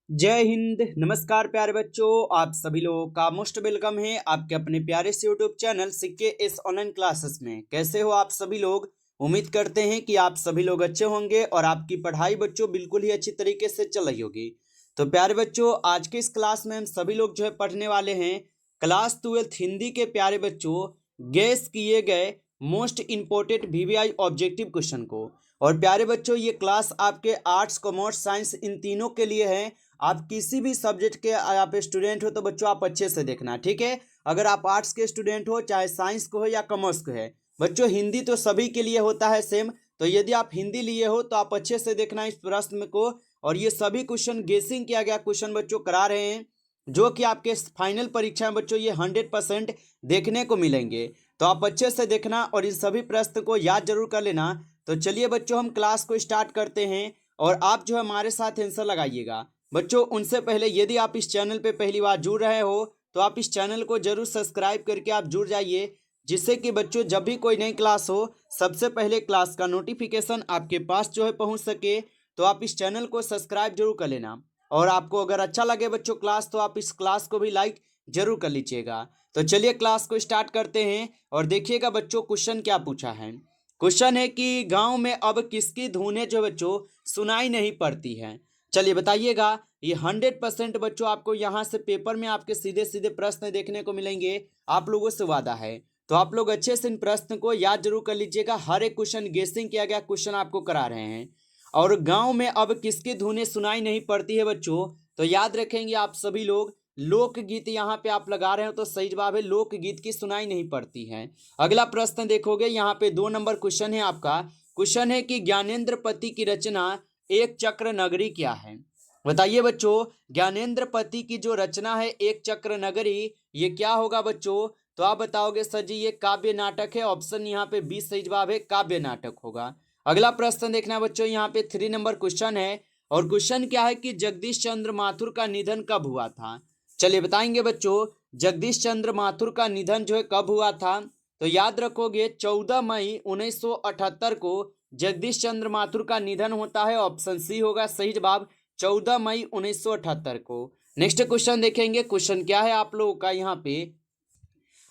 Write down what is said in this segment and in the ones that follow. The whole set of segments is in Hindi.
जय हिंद। नमस्कार प्यारे बच्चों, आप सभी लोगों का मोस्ट वेलकम है आपके अपने प्यारे से यूट्यूब चैनल सीके इस ऑनलाइन क्लासेस में। कैसे हो आप सभी लोग? उम्मीद करते हैं कि आप सभी लोग अच्छे होंगे और आपकी पढ़ाई बच्चों बिल्कुल ही अच्छी तरीके से चल रही होगी। तो प्यारे बच्चों, आज के इस क्लास में हम सभी लोग जो है पढ़ने वाले हैं क्लास 12 हिंदी के प्यारे बच्चों गेस किए गए most important VVI objective question को। और प्यारे बच्चों, ये क्लास आपके आर्ट्स, कॉमर्स, साइंस इन तीनों के लिए है। आप किसी भी सब्जेक्ट के आप स्टूडेंट हो तो बच्चों आप अच्छे से देखना, ठीक है। अगर आप आर्ट्स के स्टूडेंट हो, चाहे साइंस को हो या कॉमर्स को है, बच्चों हिंदी तो सभी के लिए होता है सेम। तो यदि आप हिंदी लिए हो तो आप अच्छे से देखना इस प्रश्न को। और ये सभी क्वेश्चन गेसिंग किया गया क्वेश्चन बच्चों करा रहे हैं, जो कि आपके फाइनल परीक्षा में बच्चों ये 100% देखने को मिलेंगे। तो आप अच्छे से देखना और इन सभी प्रश्न को याद जरूर कर लेना। तो चलिए बच्चों, हम क्लास को स्टार्ट करते हैं और आप जो है हमारे साथ आंसर लगाइएगा। बच्चों उनसे पहले यदि आप इस चैनल पे पहली बार जुड़ रहे हो तो आप इस चैनल को जरूर सब्सक्राइब करके आप जुड़ जाइए, जिससे कि बच्चों जब भी कोई नई क्लास हो सबसे पहले क्लास का नोटिफिकेशन आपके पास जो है पहुंच सके। तो आप इस चैनल को सब्सक्राइब जरूर कर लेना। और आपको अगर अच्छा लगे बच्चों क्लास तो आप इस क्लास को भी लाइक जरूर कर लीजिएगा। तो चलिए क्लास को स्टार्ट करते हैं और देखिएगा बच्चों क्वेश्चन क्या पूछा है। क्वेश्चन है कि गांव में अब किसकी धुनें जो बच्चों सुनाई नहीं पड़ती हैं। चलिए बताइएगा। ये 100% बच्चों आपको यहाँ से पेपर में आपके सीधे सीधे प्रश्न देखने को मिलेंगे, आप लोगों से वादा है। तो आप लोग अच्छे से इन प्रश्न को याद जरूर कर लीजिएगा। हर एक क्वेश्चन गेसिंग किया गया क्वेश्चन आपको करा रहे हैं। और गांव में अब किसकी धुनें सुनाई नहीं पड़ती है बच्चों, तो याद रखेंगे आप सभी लोग लोकगीत यहाँ पे आप लगा रहे हो तो सही जवाब है, लोकगीत की सुनाई नहीं पड़ती है। अगला प्रश्न देखोगे, यहाँ पे 2 नंबर क्वेश्चन है आपका। क्वेश्चन है कि ज्ञानेंद्र पति की रचना एक चक्र नगरी क्या है। बताइए बच्चों, ज्ञानेंद्र पति की जो रचना है एक चक्र नगरी, ये क्या होगा बच्चों? तो आप बताओगे सर जी ये काव्य नाटक है। ऑप्शन यहाँ पे 20 सही जवाब है, काव्य नाटक होगा। अगला प्रश्न देखना बच्चों, यहाँ पे 3 नंबर क्वेश्चन है और क्वेश्चन क्या है कि जगदीश चंद्र माथुर का निधन कब हुआ था। चलिए बताएंगे बच्चों, जगदीश चंद्र माथुर का निधन जो है कब हुआ था। तो याद रखोगे 14 मई 1978 को जगदीश चंद्र माथुर का निधन होता है। ऑप्शन सी होगा सही जवाब, 14 मई 1978 को। नेक्स्ट क्वेश्चन देखेंगे, क्वेश्चन क्या है आप लोगों का यहाँ पे।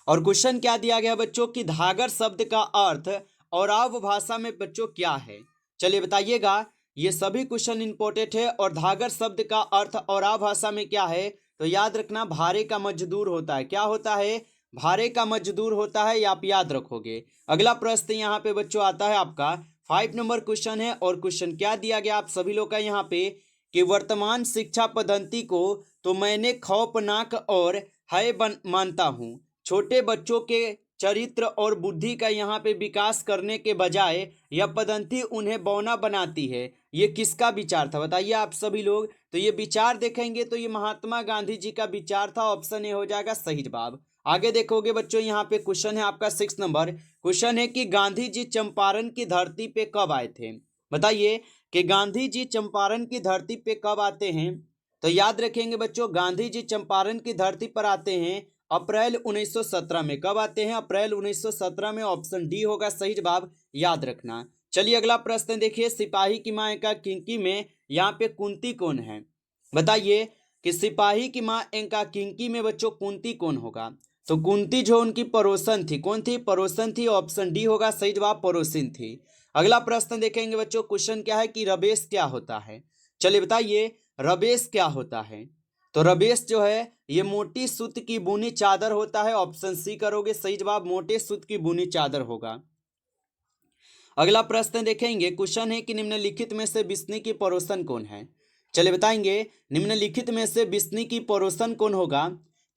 और क्वेश्चन क्या दिया गया बच्चों कि धागर शब्द का अर्थ और भाषा में बच्चों क्या है। चलिए बताइएगा। ये सभी क्वेश्चन इंपॉर्टेंट है। और धागर शब्द का अर्थ और भाषा में क्या है, तो याद रखना भारे का मजदूर होता है। क्या होता है? भारे का मजदूर होता है, ये आप याद रखोगे। अगला प्रश्न यहाँ पे बच्चों आता है आपका 5 नंबर क्वेश्चन है। और क्वेश्चन क्या दिया गया आप सभी लोग का यहाँ पे कि वर्तमान शिक्षा पद्धति को तो मैंने खौफनाक और है मानता हूँ। छोटे बच्चों के चरित्र और बुद्धि का यहाँ पे विकास करने के बजाय यह पद्धति उन्हें बौना बनाती है। ये किसका विचार था बताइए आप सभी लोग। तो ये विचार देखेंगे तो ये महात्मा गांधी जी का विचार था। ऑप्शन ए हो जाएगा सही जवाब। आगे देखोगे बच्चों, यहाँ पे क्वेश्चन है आपका 6 नंबर क्वेश्चन है कि गांधी जी चंपारण की धरती पे कब आए थे। बताइए कि गांधी जी चंपारण की धरती पे कब आते हैं। तो याद रखेंगे बच्चों, गांधी जी चंपारण की धरती पर आते हैं अप्रैल 1917 में। कब आते हैं? अप्रैल 1917 में। ऑप्शन डी होगा सही जवाब, याद रखना। चलिए अगला प्रश्न देखिए, सिपाही की मां एंका किंकी में यहाँ पे कुंती कौन है। बताइए कि सिपाही की मां एंका किंकी में बच्चों कुंती कौन होगा। तो कुंती जो उनकी पड़ोसन थी, कौन थी? पड़ोसन थी। ऑप्शन डी होगा सही जवाब, पड़ोसिन थी। अगला प्रश्न देखेंगे बच्चों, क्वेश्चन क्या है कि रवेश क्या होता है। चलिए बताइए रवेश क्या होता है। तो रवेश जो है ये मोटी सूत की बुनी चादर होता है। ऑप्शन सी करोगे सही जवाब, मोटे सूत की बुनी चादर होगा। अगला प्रश्न देखेंगे, क्वेश्चन है कि निम्नलिखित में से बिस्नी की पड़ोसन कौन है। चलिए बताएंगे निम्नलिखित में से बिस्नी की पड़ोसन कौन होगा।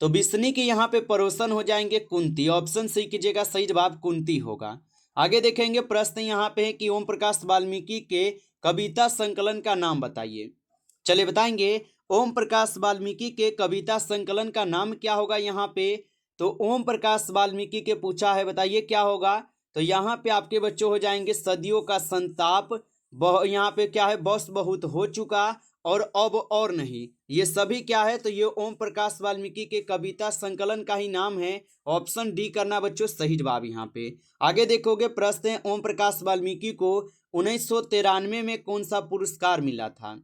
तो बिस्नी की यहाँ पे पड़ोसन हो जाएंगे कुंती। ऑप्शन सी कीजिएगा सही जवाब, कुंती होगा। आगे देखेंगे प्रश्न यहाँ पे है कि ओम प्रकाश वाल्मीकि के कविता संकलन का नाम बताइए। चलिए बताएंगे ओम प्रकाश वाल्मीकि के कविता संकलन का नाम क्या होगा यहाँ पे। तो ओम प्रकाश वाल्मीकि के पूछा है, बताइए क्या होगा। तो यहाँ पे आपके बच्चों हो जाएंगे सदियों का संताप, यहाँ पे क्या है बस बहुत हो चुका, और अब और नहीं। ये सभी क्या है, तो ये ओम प्रकाश वाल्मीकि के कविता संकलन का ही नाम है। ऑप्शन डी करना बच्चों सही जवाब यहाँ पे। आगे देखोगे प्रश्न है ओम प्रकाश वाल्मीकि को 1993 में कौन सा पुरस्कार मिला था।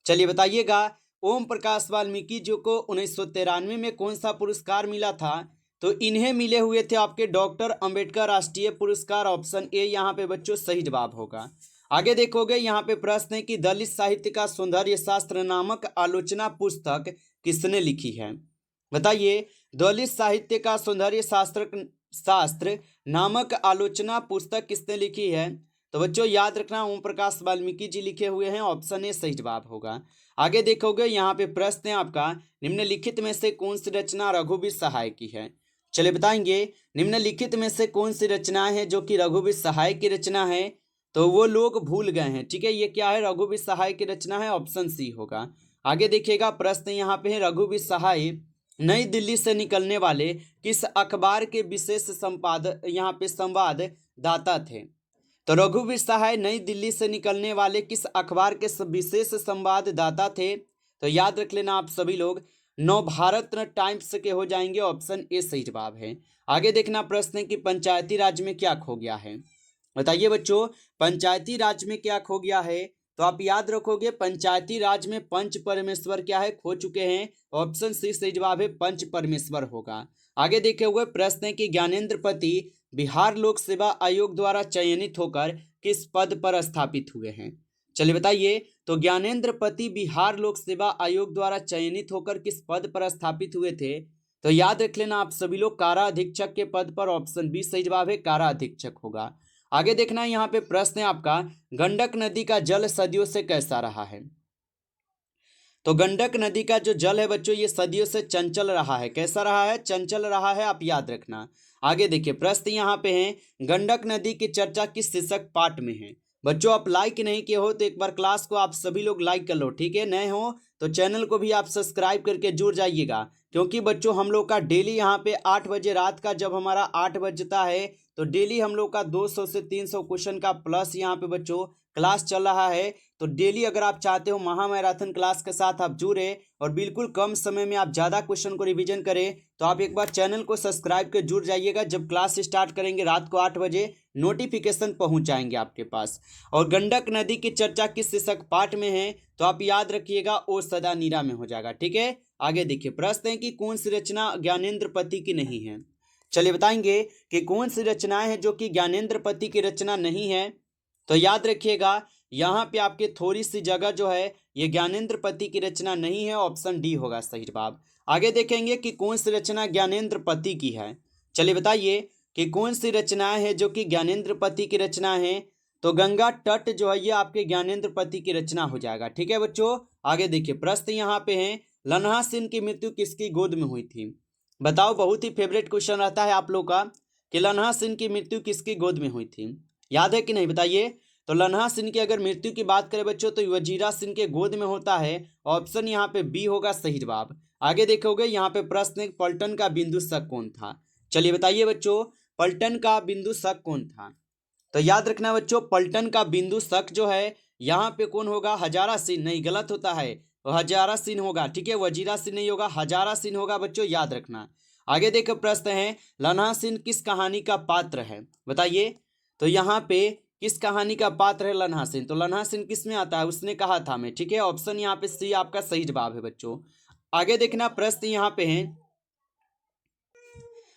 चलिए बताइएगा ओम प्रकाश वाल्मीकि जी को 1993 में कौन सा पुरस्कार मिला था? तो इन्हें मिले हुए थे आपके डॉक्टर अंबेडकर राष्ट्रीय पुरस्कार। ऑप्शन ए यहाँ पे बच्चों सही जवाब होगा। आगे देखोगे यहाँ पे प्रश्न है कि दलित साहित्य का सौंदर्य शास्त्र नामक आलोचना पुस्तक किसने लिखी है? बताइए, दलित साहित्य का सौंदर्य शास्त्र नामक आलोचना पुस्तक किसने लिखी है? तो बच्चों याद रखना, ओम प्रकाश वाल्मीकि जी लिखे हुए हैं। ऑप्शन ए सही जवाब होगा। आगे देखोगे यहाँ पे प्रश्न है आपका, निम्नलिखित में से कौन सी रचना रघुवीर सहाय की है? चलिए बताएंगे, निम्नलिखित में से कौन सी रचना है जो कि रघुवीर सहाय की रचना है? तो वो लोग भूल गए हैं। ठीक है, ये क्या है? रघुवीर सहाय की रचना है। ऑप्शन सी होगा। आगे देखिएगा प्रश्न यहाँ पे है, रघुवीर सहाय नई दिल्ली से निकलने वाले किस अखबार के विशेष यहाँ पे संवाददाता थे? तो रघुवीर सहाय नई दिल्ली से निकलने वाले किस अखबार के विशेष संवाददाता थे? तो याद रख लेना आप सभी लोग, नवभारत टाइम्स के हो जाएंगे। ऑप्शन ए सही जवाब है। आगे देखना प्रश्न है कि पंचायती राज में क्या खो गया है? बताइए बच्चों, पंचायती राज में क्या खो गया है? तो आप याद रखोगे, पंचायती राज में पंच परमेश्वर क्या है? खो चुके हैं। ऑप्शन सी सही जवाब है, पंच परमेश्वर होगा। आगे देखे हुए प्रश्न है कि ज्ञानेंद्र पति बिहार लोक सेवा आयोग द्वारा चयनित होकर किस पद पर स्थापित हुए हैं? चलिए बताइए, तो ज्ञानेंद्र पति बिहार लोक सेवा आयोग द्वारा चयनित होकर किस पद पर स्थापित हुए थे? तो याद रख लेना आप सभी लोग, कारा अधीक्षक के पद पर। ऑप्शन बी सही जवाब है, कारा अधीक्षक होगा। आगे देखना यहाँ पे प्रश्न है आपका, गंडक नदी का जल सदियों से कैसा रहा है? तो गंडक नदी का जो जल है बच्चों, ये सदियों से चंचल रहा है। कैसा रहा है? चंचल रहा है, आप याद रखना। आगे देखिए प्रश्न यहाँ पे है, गंडक नदी की चर्चा किस शीर्षक पाठ में है? बच्चों आप लाइक नहीं किए हो तो एक बार क्लास को आप सभी लोग लाइक कर लो। ठीक है, नए हो तो चैनल को भी आप सब्सक्राइब करके जुड़ जाइएगा, क्योंकि बच्चों हम लोग का डेली यहाँ पे 8 बजे रात का, जब हमारा 8 बजता है तो डेली हम लोग का 200 से 300 क्वेश्चन का प्लस यहाँ पे बच्चों क्लास चल रहा है। तो डेली अगर आप चाहते हो महामैराथन क्लास के साथ आप जुड़े और बिल्कुल कम समय में आप ज़्यादा क्वेश्चन को रिवीजन करें, तो आप एक बार चैनल को सब्सक्राइब कर जुड़ जाइएगा। जब क्लास स्टार्ट करेंगे रात को 8 बजे नोटिफिकेशन पहुंच जाएंगे आपके पास। और गंडक नदी की चर्चा किस शीर्षक पाठ में है? तो आप याद रखिएगा, ओ सदा नीरा में हो जाएगा। ठीक है, आगे देखिए प्रश्न है कि कौन सी रचना ज्ञानेंद्र पति की नहीं है? चलिए बताएंगे कि कौन सी रचनाएं हैं जो कि ज्ञानेंद्र पति की रचना नहीं है। तो याद रखिएगा, यहाँ पे आपके थोड़ी सी जगह जो है ये ज्ञानेंद्र पति की रचना नहीं है। ऑप्शन डी होगा सही जवाब। आगे देखेंगे कि कौन सी रचना ज्ञानेंद्र पति की है। चलिए बताइए कि कौन सी रचनाएं हैं जो कि ज्ञानेंद्र पति की रचना है? तो गंगा तट जो है ये आपके ज्ञानेंद्र पति की रचना हो जाएगा। ठीक है बच्चों, आगे देखिए प्रश्न यहाँ पे है, लन्हा सिंह की मृत्यु किसकी गोद में हुई थी? बताओ, बहुत ही फेवरेट क्वेश्चन रहता है आप लोग का कि लन्हा सिंह की मृत्यु किसकी गोद में हुई थी। याद है कि नहीं बताइए। तो लन्हा सिंह की अगर मृत्यु की बात करें बच्चों तो वजीरा सिंह के गोद में होता है। ऑप्शन यहाँ पे बी होगा सही जवाब। आगे देखोगे यहाँ पे प्रश्न, पलटन का बिंदु शक कौन था? चलिए बताइए बच्चों, पलटन का बिंदु शक कौन था? तो याद रखना बच्चों, पलटन का बिंदु शक जो है यहाँ पे कौन होगा? हजारा सिंह। नहीं, गलत होता है, हजारा सिंह होगा। ठीक है, वजीरा सिंह नहीं होगा, हजारा सिंह होगा बच्चों, याद रखना। आगे देखो प्रश्न है, लन्हा सिंह किस कहानी का पात्र है? बताइए, तो यहाँ पे किस कहानी का पात्र है लन्हा सिंह? तो लन्हा सिंह किस में आता है? उसने कहा था मैं। ठीक है, ऑप्शन यहाँ पे सी आपका सही जवाब है बच्चों। आगे देखना प्रश्न यहाँ पे है,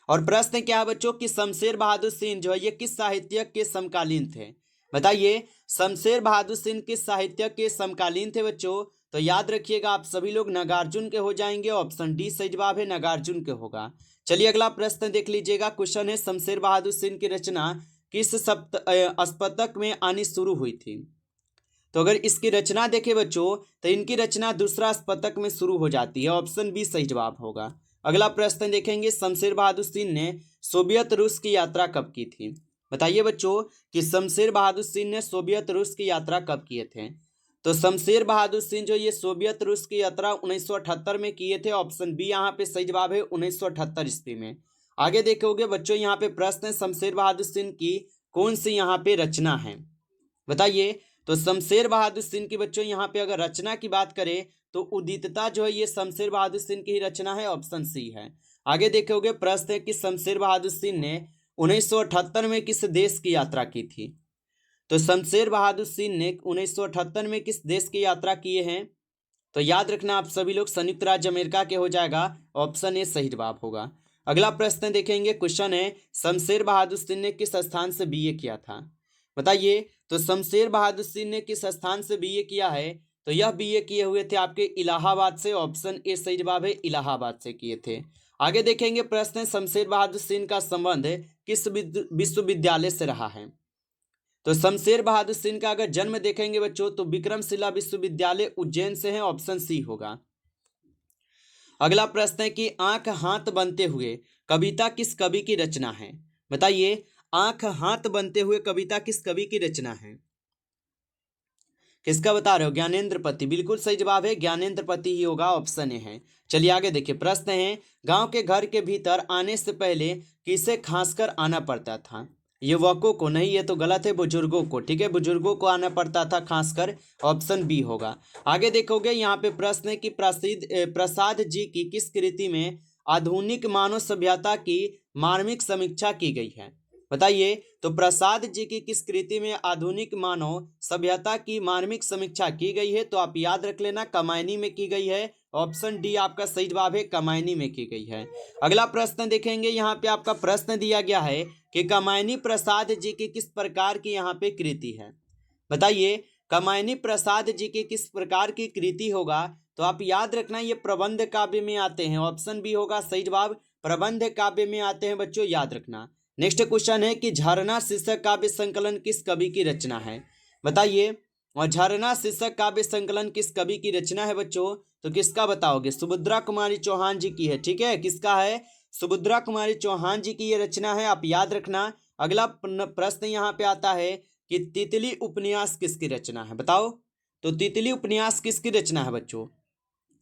और प्रश्न क्या है बच्चों कि शमशेर बहादुर सिंह जो है ये किस साहित्यक के समकालीन थे? बताइए, शमशेर बहादुर सिंह किस साहित्यक के समकालीन थे बच्चों? तो याद रखिएगा आप सभी लोग, नागार्जुन के हो जाएंगे। ऑप्शन डी सही जवाब है, नागार्जुन के होगा। चलिए अगला प्रश्न देख लीजिएगा। क्वेश्चन है, शमशेर बहादुर सिंह की रचना किस स्पतक में आनी शुरू हुई थी? तो अगर इसकी रचना देखें बच्चों तो इनकी रचना दूसरा स्पतक में शुरू हो जाती है। ऑप्शन बी सही जवाब होगा। अगला प्रश्न देखेंगे, शमशेर बहादुर सिंह ने सोवियत रूस की यात्रा कब की थी? बताइए बच्चों कि शमशेर बहादुर सिंह ने सोवियत रूस की यात्रा कब किए थे? तो शमशेर बहादुर सिंह जो ये सोवियत रूस की यात्रा 1978 में किए थे। ऑप्शन बी यहाँ पे सही जवाब है, 1978 ईस्वी में। आगे देखोगे बच्चों यहाँ पे प्रश्न है, शमशेर बहादुर सिंह की कौन सी यहाँ पे रचना है? बताइए, तो शमशेर बहादुर सिंह की बच्चों यहाँ पे अगर रचना की बात करें तो उदितता जो है ये शमशेर बहादुर सिंह की ही रचना है। ऑप्शन सी है। आगे देखोगे प्रश्न है कि शमशेर बहादुर सिंह ने 1978 में किस देश की यात्रा की थी? तो शमशेर बहादुर सिंह ने 1978 में किस देश की यात्रा किए हैं? तो याद रखना आप सभी लोग संयुक्त राज्य अमेरिका के हो जाएगा, ऑप्शन ए सही जवाब होगा। अगला प्रश्न देखेंगे, क्वेश्चन है शमशेर बहादुर सिंह ने किस स्थान से बीए किया था? बताइए। तो शमशेर बहादुर सिंह ने किस स्थान से बीए किया है? तो यह बीए किए हुए थे आपके इलाहाबाद से, ऑप्शन ए सही जवाब है, इलाहाबाद से किए थे। आगे देखेंगे प्रश्न, शमशेर बहादुर सिंह का संबंध किस विश्वविद्यालय से रहा है? तो शमशेर बहादुर सिंह का अगर जन्म देखेंगे बच्चों तो विक्रमशिला विश्वविद्यालय उज्जैन से है, ऑप्शन सी होगा। अगला प्रश्न है कि आंख हाथ बनते हुए कविता किस कवि की रचना है? बताइए, आंख हाथ बनते हुए कविता किस कवि की रचना है? किसका बता रहे हो? ज्ञानेंद्रपति, बिल्कुल सही जवाब है, ज्ञानेंद्रपति ही होगा, ऑप्शन ए है। चलिए आगे देखिए, प्रश्न है गांव के घर के भीतर आने से पहले किसे खांसकर आना पड़ता था? युवकों को नहीं, ये तो गलत है, बुजुर्गों को। ठीक है, बुजुर्गों को आना पड़ता था खांसकर, ऑप्शन बी होगा। आगे देखोगे यहाँ पे प्रश्न है कि प्रसाद जी की किस कृति में आधुनिक मानव सभ्यता की मार्मिक समीक्षा की गई है? बताइए। तो प्रसाद जी की किस कृति में आधुनिक मानव सभ्यता की मार्मिक समीक्षा की गई है? तो आप याद रख लेना, कमायनी में की गई है, ऑप्शन डी आपका सही जवाब है, कमायनी में की गई है। अगला प्रश्न देखेंगे, यहाँ पे आपका प्रश्न दिया गया है कि कमायनी प्रसाद जी की किस प्रकार की यहाँ पे कृति है? बताइए, कमायनी प्रसाद जी की किस प्रकार की कृति होगा? तो आप याद रखना, ये प्रबंध काव्य में आते हैं, ऑप्शन बी होगा सही जवाब, प्रबंध काव्य में आते हैं बच्चों, याद रखना। नेक्स्ट क्वेश्चन है कि झरना शीर्षक काव्य संकलन किस कवि की रचना है? बताइए। और झरना शीर्षक काव्य संकलन किस कवि की रचना है बच्चों? तो किसका बताओगे? सुभद्रा कुमारी चौहान जी की है। ठीक है, किसका है? सुभद्रा कुमारी चौहान जी की ये रचना है, आप याद रखना। अगला प्रश्न यहाँ पे आता है कि तितली उपन्यास किसकी रचना है? बताओ। तो तितली उपन्यास किसकी रचना है बच्चों?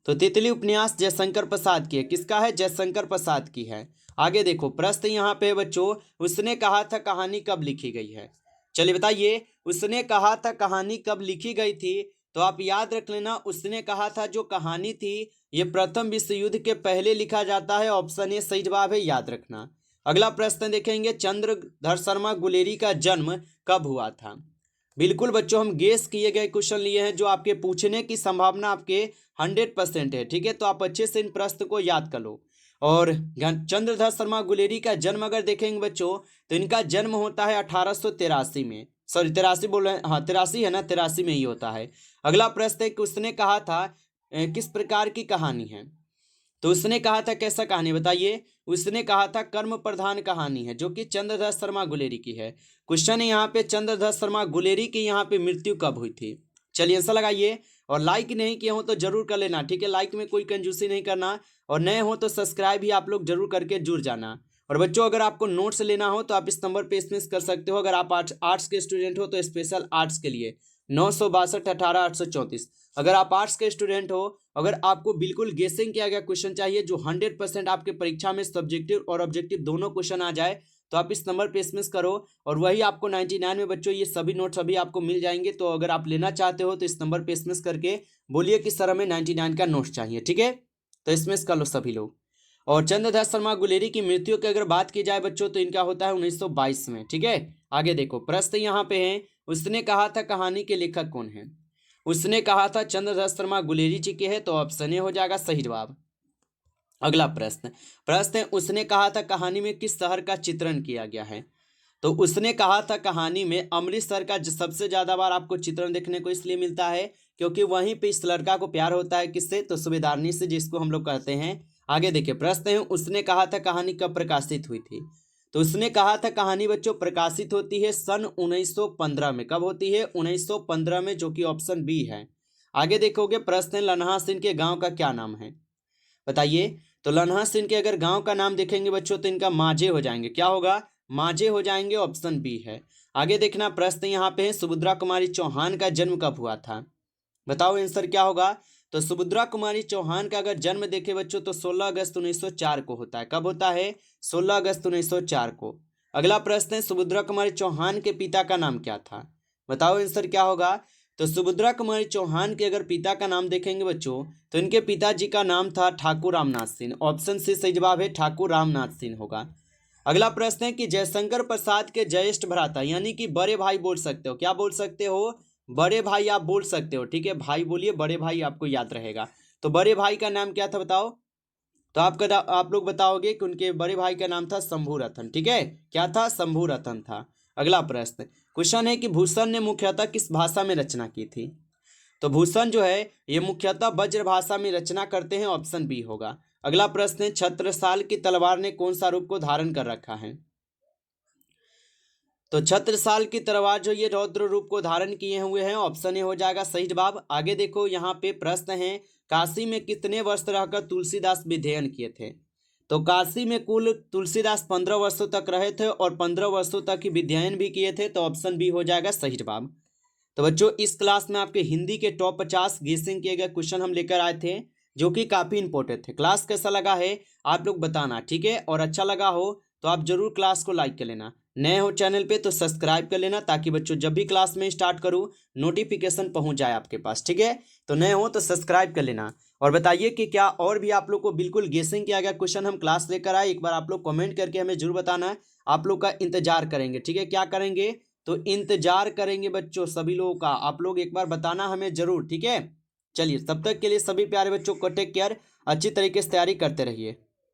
तो तितली उपन्यास जयशंकर प्रसाद की है। किसका है? जयशंकर प्रसाद की है। आगे देखो, प्रश्न यहाँ पे बच्चों, उसने कहा था कहानी कब लिखी गई है? चलिए बताइए, उसने कहा था कहानी कब लिखी गई थी? तो आप याद रख लेना, उसने कहा था जो कहानी थी ये प्रथम विश्व युद्ध के पहले लिखा जाता है, ऑप्शन ए सही जवाब है, याद रखना। अगला प्रश्न देखेंगे, चंद्रधर शर्मा गुलेरी का जन्म कब हुआ था? बिल्कुल बच्चों, हम गेस किए गए क्वेश्चन लिए हैं जो आपके पूछने की संभावना आपके 100% है। ठीक है, तो आप अच्छे से इन प्रश्न को याद कर लो। और चंद्रधर शर्मा गुलेरी का जन्म अगर देखेंगे बच्चों तो इनका जन्म होता है 1883 में, सॉरी 83 बोल रहे हैं, हाँ 83 है ना, 83 में ही होता है। अगला प्रश्न है कि उसने कहा था किस प्रकार की कहानी है? तो उसने कहा था कैसा कहानी? बताइए। उसने कहा था कर्म प्रधान कहानी है, जो कि चंद्रधर शर्मा गुलेरी की है। क्वेश्चन है यहाँ पे, चंद्रधर शर्मा गुलेरी की यहाँ पे मृत्यु कब हुई थी? चलिए आंसर लगाइए, और लाइक नहीं किए हो तो जरूर कर लेना। ठीक है, लाइक में कोई कंजूसी नहीं करना, और नए हो तो सब्सक्राइब भी आप लोग जरूर करके जुड़ जाना। और बच्चों, अगर आपको नोट्स लेना हो तो आप इस नंबर पे एसएमएस कर सकते हो। अगर आप आर्ट्स के स्टूडेंट हो तो स्पेशल आर्ट्स के लिए 962 18 834। अगर आप आर्ट्स के स्टूडेंट हो, अगर आपको बिल्कुल गेसिंग किया गया क्वेश्चन चाहिए जो 100% आपके परीक्षा में सब्जेक्टिव और ऑब्जेक्टिव दोनों क्वेश्चन आ जाए, तो आप इस नंबर पे एसएमएस करो, और वही आपको 99 में बच्चों ये सभी नोट्स अभी आपको मिल जाएंगे। तो अगर आप लेना चाहते हो तो इस नंबर पे एसएमएस करके बोलिए कि सर हमें 99 का नोट्स चाहिए। ठीक है, तो एसएमएस कर लो सभी लोग। और चंद्रधर शर्मा गुलेरी की मृत्यु की अगर बात की जाए बच्चों तो इनका होता है 1922 में। ठीक है, आगे देखो, प्रश्न यहाँ पे है, उसने कहा था कहानी के लेखक कौन है? उसने कहा था चंद्रधर शर्मा गुलेरी जी के है, तो ऑप्शन ए हो जाएगा सही जवाब। अगला प्रश्न उसने कहा था कहानी में किस शहर का चित्रण किया गया है? तो उसने कहा था कहानी में अमृतसर का सबसे ज्यादा बार आपको चित्रण देखने को इसलिए मिलता है क्योंकि वहीं पे इस लड़का को प्यार होता है, किससे? तो सूबेदारनी से, जिसको हम लोग कहते हैं। आगे देखिए, प्रश्न है उसने कहा था कहानी कब प्रकाशित हुई थी? तो उसने कहा था कहानी बच्चों प्रकाशित होती है सन 1915 में। कब होती है? 1915 में, जो कि ऑप्शन बी है। आगे देखोगे, प्रश्न लन्हा सिंह के गांव का क्या नाम है? बताइए। तो लन्हा सिंह के अगर गांव का नाम देखेंगे बच्चों तो इनका मांझे हो जाएंगे। क्या होगा? मांझे हो जाएंगे, ऑप्शन बी है। आगे देखना, प्रश्न यहाँ पे है सुभद्रा कुमारी चौहान का जन्म कब हुआ था? बताओ आंसर क्या होगा? तो सुभद्रा कुमारी चौहान का अगर जन्म देखे बच्चों तो 16 अगस्त 1904 को होता है। कब होता है? 16 अगस्त 1904 को। अगला प्रश्न है सुभद्रा कुमारी चौहान के पिता का नाम क्या था? बताओ आंसर क्या होगा? तो सुभद्रा कुमारी चौहान के अगर पिता का नाम देखेंगे बच्चों तो इनके पिताजी का नाम था ठाकुर रामनाथ सिंह। ऑप्शन सी सही जवाब है, ठाकुर रामनाथ सिंह होगा। अगला प्रश्न है कि जयशंकर प्रसाद के ज्येष्ठ भ्राता यानी कि बड़े भाई बोल सकते हो, क्या बोल सकते हो? बड़े भाई आप बोल सकते हो, ठीक है, भाई बोलिए, बड़े भाई आपको याद रहेगा। तो बड़े भाई का नाम क्या था बताओ। तो आप लोग बताओगे कि उनके बड़े भाई का नाम था शंभुरतन, ठीक है, क्या था, शंभुरतन था। अगला प्रश्न, क्वेश्चन है कि भूषण ने मुख्यतः किस भाषा में रचना की थी। तो भूषण जो है ये मुख्यतः ब्रज भाषा में रचना करते हैं, ऑप्शन बी होगा। अगला प्रश्न है, छत्रसाल की तलवार ने कौन सा रूप को धारण कर रखा है। तो छत्रसाल की तलवार जो ये रौद्र रूप को धारण किए हुए हैं, ऑप्शन ए हो जाएगा सही जवाब। आगे देखो यहाँ पे प्रश्न है, काशी में कितने वर्ष रहकर तुलसीदास विध्ययन किए थे। तो काशी में कुल तुलसीदास 15 वर्षों तक रहे थे और 15 वर्षों तक ही विध्ययन भी किए थे, तो ऑप्शन बी हो जाएगा सही जवाब। तो बच्चों इस क्लास में आपके हिंदी के टॉप 50 गेसिंग किए गए क्वेश्चन हम लेकर आए थे, जो कि काफी इंपॉर्टेंट थे। क्लास कैसा लगा है आप लोग बताना, ठीक है, और अच्छा लगा हो तो आप जरूर क्लास को लाइक कर लेना। नए हो चैनल पे तो सब्सक्राइब कर लेना, ताकि बच्चों जब भी क्लास में स्टार्ट करूँ नोटिफिकेशन पहुंच जाए आपके पास, ठीक है। तो नए हो तो सब्सक्राइब कर लेना। और बताइए कि क्या और भी आप लोग को बिल्कुल गेसिंग किया गया क्वेश्चन हम क्लास लेकर आए, एक बार आप लोग कमेंट करके हमें जरूर बताना है। आप लोग का इंतजार करेंगे, ठीक है, क्या करेंगे, तो इंतजार करेंगे बच्चों सभी लोगों का। आप लोग एक बार बताना हमें जरूर, ठीक है। चलिए तब तक के लिए सभी प्यारे बच्चों को टेक केयर, अच्छी तरीके से तैयारी करते रहिए।